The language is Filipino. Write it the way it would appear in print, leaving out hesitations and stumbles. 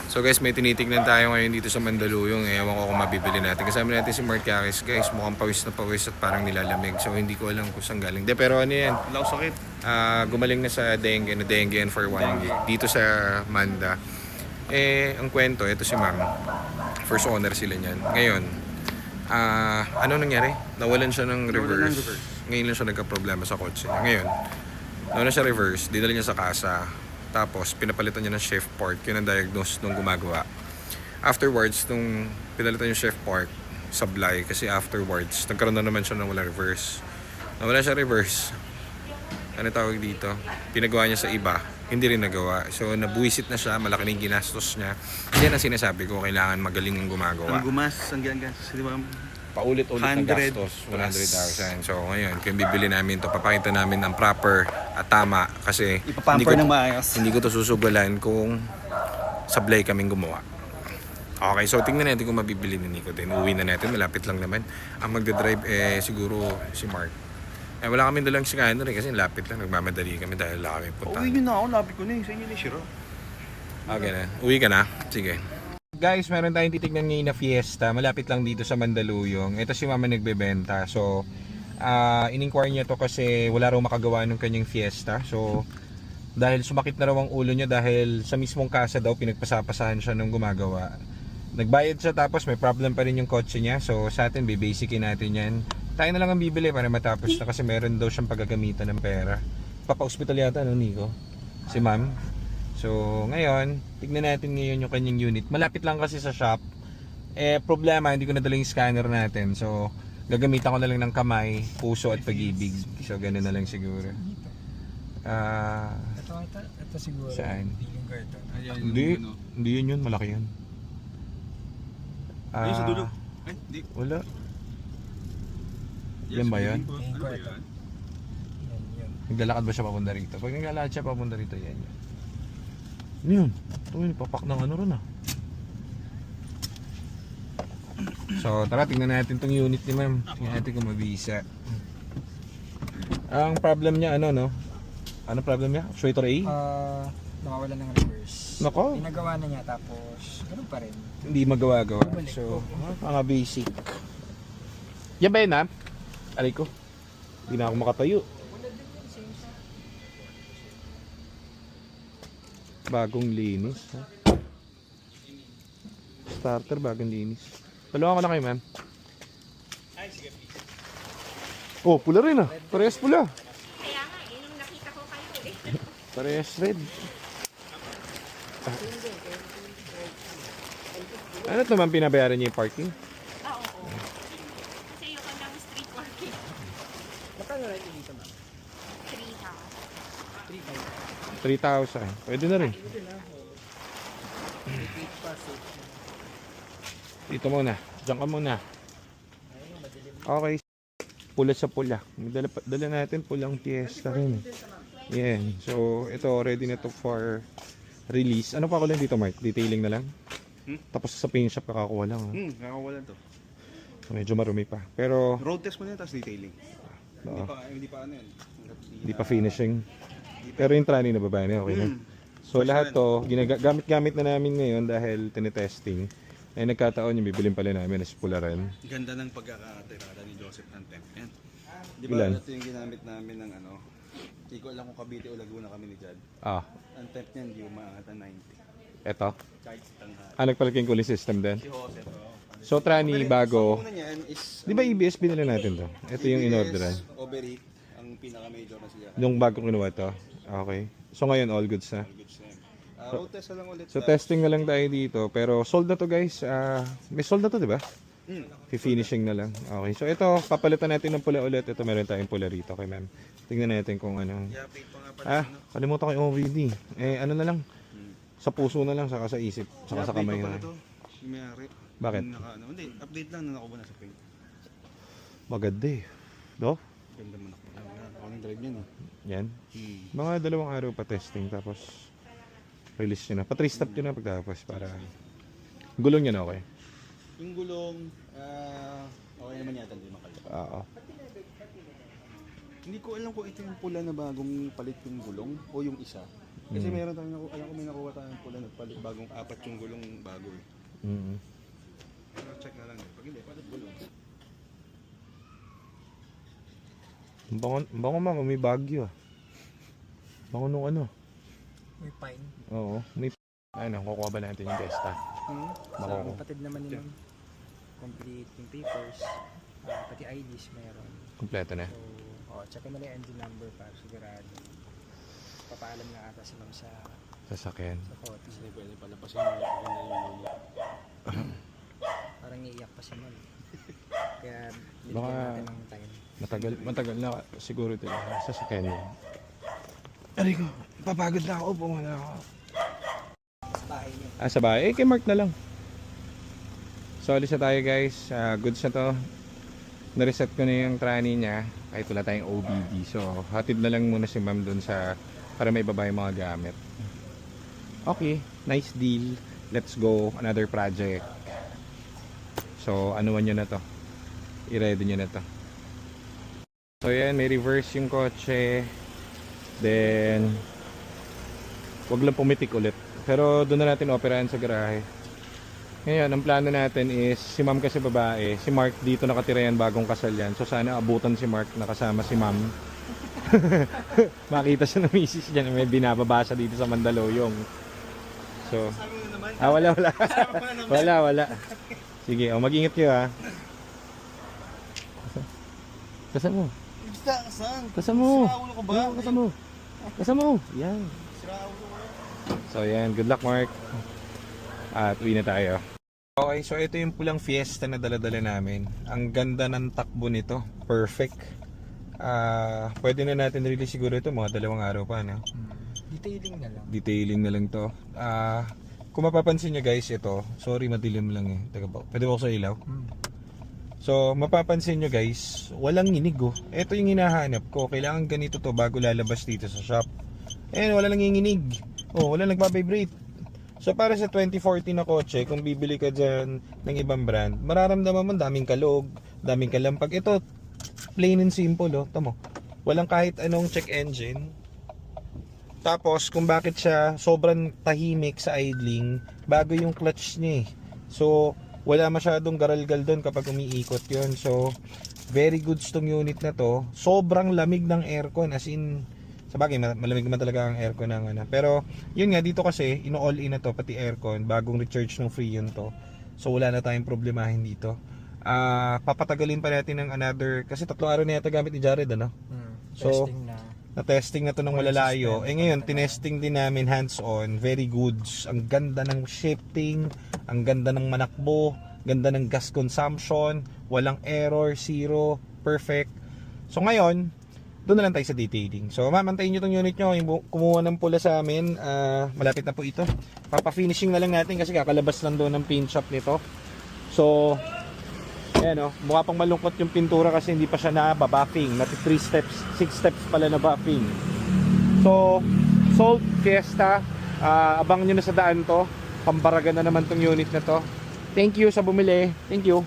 So guys, may tinitignan tayo ngayon dito sa Mandaluyong. Ewan ko kung mabibili natin. Kasama natin si Mark Kakis. Guys, mukhang pawis na pawis at parang nilalamig. So hindi ko alam kung saan galing. De, pero ano yan? Wala ko sakit. Gumaling na sa dengue. Na-dengue yan for 1 week. Dito sa Manda. Ang kwento, ito si ma'am. First owner sila niyan. Ngayon, ano nangyari? Nawalan siya ng reverse. Ngayon lang siya nagka-problema sa kotse niya. Ngayon, nawalan siya reverse. Dinala niya sa kasa. Tapos, pinapalitan niya ng chef part. Yun ang diagnose nung gumagawa. Afterwards, nung pinalitan yung chef part, sablay. Kasi afterwards, nagkaroon na naman siya ng wala reverse. Nawala siya reverse. Ano tawag dito? Pinagawa niya sa iba. Hindi rin nagawa. So, nabuwisit na siya. Malaki na yung ginastos niya. Yan ang sinasabi ko. Kailangan magaling ang gumagawa. Ang gumas, ang ginastos, di ba? Paulit-ulit ang gastos, 100,000. So ngayon, kung bibili namin to, papakita namin ng proper at tama kasi Ipapamper ng maayos. hindi ko to susugalan kung sablay kaming gumawa. Okay, so tingnan natin kung mabibili ni Nico din. Uwi na natin, malapit lang naman. Ang magdadrive siguro si Mark. Wala kami dalang scanner kasi lapit lang, nagmamadali kami dahil wala kami punta. Uwi nyo na ako, lapit ko na eh. Sa inyo na Shiro. Okay na, uwi ka na? Sige. Guys, meron tayong titignan ngayon na fiesta. Malapit lang dito sa Mandaluyong. Ito si mama nagbebenta. So, in-inquire niya to kasi wala raw makagawa ng kanyang fiesta. So, dahil sumakit na raw ang ulo niya dahil sa mismong kasa daw pinagpasapasahan siya nung gumagawa. Nagbayad siya tapos may problem pa rin yung kotse niya. So, sa atin, bibasicin natin yan. Tayo na lang ang bibili para matapos na kasi meron daw siyang paggagamitan ng pera. Papa-hospital yata, no, Nico? Si ma'am. So, ngayon, tignan natin ngayon yung kanyang unit. Malapit lang kasi sa shop. Problema, hindi ko nadala yung scanner natin. So, gagamitan ko na lang ng kamay, puso at pag-ibig. So, ganun na lang siguro. Ito siguro. Saan? Feeling ko ito. Hindi yun, malaki yun. Ayun sa dulo. Ay, di. Wala. Yan ba yan? Feeling ko ito. Yan. Naglalakad ba siya papunta rito? Pag naglalakad siya papunta rito, yan. Ano yun? Ito yun, papak ng ano ron ah. So tara, tingnan natin tong unit ni ma'am. Tingnan natin kung mabisa. Ang problem niya ano no? Ano problem niya? Actuator A? Nakawala ng reverse. Nako, Pinagawa na niya tapos ganun pa rin. hindi magawa-gawa. So, mga basic. Yan ba yun ha? Aray ko. Hindi na ako makatayo. Bagong linis ha? Starter, bagong linis. Dalawa ko na kayo, ma'am. Oh, pula rin ah. Parehas pula. Kaya nga nung nakita ko kayo Parehas red. Ano naman pinabayaran niyo yung parking? Oo. Kasi yung kanyang street parking. Magkano rin dito ma'am? 3,000. 3,000. Pwede na rin. Dito muna. Diyan ka muna. Okay. Pula sa pula. Dala natin pulang piyesta rin. Yan. So, ito ready na to for release. Ano pa ko lang dito, Mark? Detailing na lang? Tapos sa paint shop kakakuha lang. Nakawalan to. Medyo marumi pa. Pero, Road test mo na tapos detailing. oo, Hindi pa ano yan. hindi pa finishing. Pero yung trani na baba na, okay na. So lahat to, gamit-gamit na namin ngayon dahil tinetesting. Nagkataon yung bibilin pala namin na pularan. Ganda ng pagkakatirada ni Joseph ng temp. Yan. Di ba Ilan? ito yung ginamit namin ng ano? Hindi ko alam kung Cavite o Laguna kami ni Jad. Ang temp niyan hindi umaangat ng 90. Eto. Kahit tanghali. Nagpalit yung cooling system din. Si Joseph. So trani bago. Ang una niyan is... Di ba EBS binili natin to? Ito yung in-orderan. Overheat. Ang pinaka-major na siya. Yung bago kinuha to. Okay. So ngayon all goods na. Goods na yan. Road test na lang ulit. So testing na lang tayo dito. Pero sold na to guys. May sold na to, di ba? Finishing na lang. Okay. So ito, papalitan natin ng pula ulit. Ito meron tayong pula rito kay ma'am. Tingnan natin kung ano. I-update pa nga pala. Kalimutan ko yung OVD. Ano na lang. Sa puso na lang, saka sa isip, saka sa kamay na. Yung may-ari. Bakit? Hindi, update lang na nakuha na sa paint. Maganda eh. Do? Ganda mo nakuha. Ako nang drive niyan eh. Yan. Mga 2 araw pa testing tapos release nyo na. Pa 3 stop nyo na pagtapos para gulong nyo na okay. Yung gulong, okay naman yata, hindi makal. Oo. Hindi ko alam kung ito yung pula na bagong palit yung gulong o yung isa. Kasi meron tayong, alam ko may nakuha tayong pula na palit bagong apat yung gulong bago eh. Pero check na lang eh. Pag hindi, palit gulong. Bango man, may bagyo ah. Bango nung ano. May pine. Oo, may ano, kukuha ba natin yung testa? Sa Makukuha. kapatid naman yun. Complete yung papers. Pati IDs meron. Kompleto na. So, check mo na yung engine number para sigurado. Papaalam nga ata sila sa Sasakyan. kotse. Kasi pwede pala pa siya. Maganda yung lolo. Parang iiyak pa siya nun. Kaya Baka- bigyan natin ng time. Matagal na siguro ito. Sasakyan niya. Aray ko, papagod na ako. Upo muna ako. Bahay niya. Sa bahay. Kay Mark na lang. So, alis na tayo guys. Goods na to. Na-reset ko na yung tranny niya. Kahit wala tayong OBD. So, hatid na lang muna si ma'am dun sa para may baba yung mga gamit. Okay, nice deal. Let's go. Another project. So, anuan nyo na to. I-ready nyo na to. So, yan. May reverse yung kotse. Then, wag lang pumitik ulit. Pero doon na natin operahan sa garahe. Ngayon, ang plano natin is si ma'am kasi babae, si Mark dito nakatira yan, bagong kasal yan. So sana abutan si Mark na kasama si ma'am. Makita siya ng misis niya na may binababasa dito sa Mandaluyong. So, wala. Wala. Sige, mag-ingat kayo ha. Kasama mo. Saan? Kasama mo. Sira ulo ko ba? Kasama mo. Yan. Sira ulo ko. So yan, good luck Mark. At uwi na tayo. Okay, so ito yung pulang Fiesta na daladala namin. Ang ganda ng takbo nito. Perfect. Pwede na natin release siguro ito mga 2 araw pa, no? Detailing na lang. Detailing na lang to. Kung mapapansin nyo guys, ito, sorry madilim lang eh. Teka ba, pwede ba ako sa ilaw? So, mapapansin nyo guys, walang nginig oh. Ito yung hinahanap ko. Kailangan ganito to bago lalabas dito sa shop. Wala nang nginig. Wala nagbabibrate. So, para sa 2014 na kotse, kung bibili ka dyan ng ibang brand, mararamdaman mo daming kalog, daming kalampag. Ito, plain and simple oh. Tamo. Walang kahit anong check engine. Tapos, kung bakit siya sobrang tahimik sa idling, bago yung clutch niya eh. So, wala masyadong garalgal doon kapag umiikot yun. So, very good tong unit na to. Sobrang lamig ng aircon. As in, sabagay, malamig naman talaga ang aircon ng ano. Pero, yun nga, dito kasi, ino-all in na to, pati aircon. Bagong recharge ng Freon to. So, wala na tayong problemahin dito. Papatagalin pa natin ng another, kasi 3 araw na yata gamit ni Jared, ano? So, Testing na. na-testing na to ng malalayo. Ngayon, tinesting din namin hands-on. Very goods. Ang ganda ng shifting, ang ganda ng manakbo, ganda ng gas consumption, walang error, zero, perfect. So ngayon, doon na lang tayo sa detailing. So mamantayin nyo tong unit nyo, yung kumuha ng pula sa amin, malapit na po ito. Papa-finishing na lang natin kasi kakalabas lang doon ng paint shop nito. So, ayan o, mukha pang malungkot yung pintura kasi hindi pa siya na-buffing. Nati 3 steps, 6 steps pala na buffing. So, Salt Fiesta, abang nyo na sa daan to. Pambaragan na naman tong unit na to. Thank you sa bumili. Thank you.